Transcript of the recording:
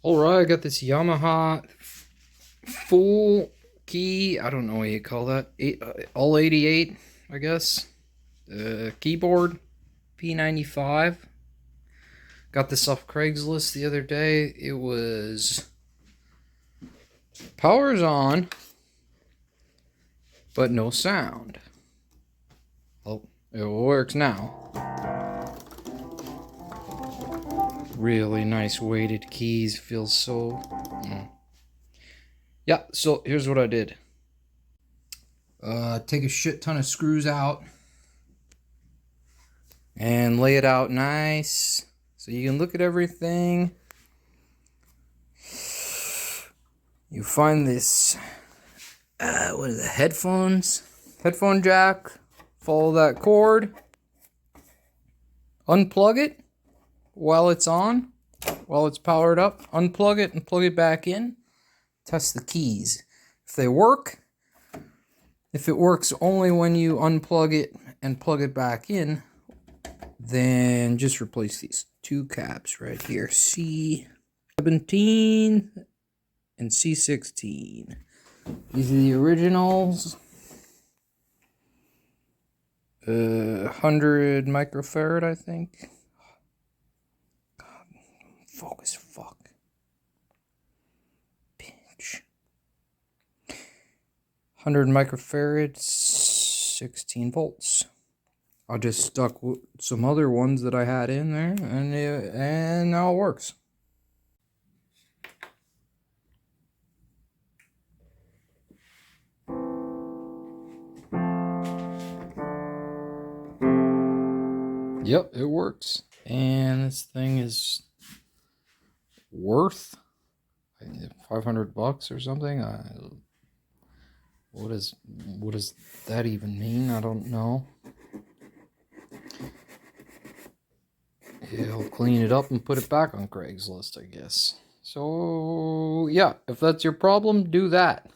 Alright, I got this Yamaha full key, I don't know what you call that, all 88, I guess. Keyboard, P-95. Got this off Craigslist the other day. It was power's on, but no sound. Oh, it works now. Really nice weighted keys, feels so... Yeah, so here's what I did. Take a shit ton of screws out and lay it out nice so you can look at everything. You find this, what is it, headphone jack, follow that cord, unplug it while it's on, while it's powered up, unplug it and plug it back in, test the keys. If they work, if it works only when you unplug it and plug it back in, then just replace these two caps right here, C17 and C16. These are the originals. 100 microfarad, I think. God, focus, fuck. Pinch. 100 microfarad, 16 volts. I just stuck some other ones that I had in there, and now it works. Yep, it works. And this thing is worth 500 bucks or something. What does that even mean? I don't know. He'll clean it up and put it back on Craigslist, I guess. So, yeah, if that's your problem, do that.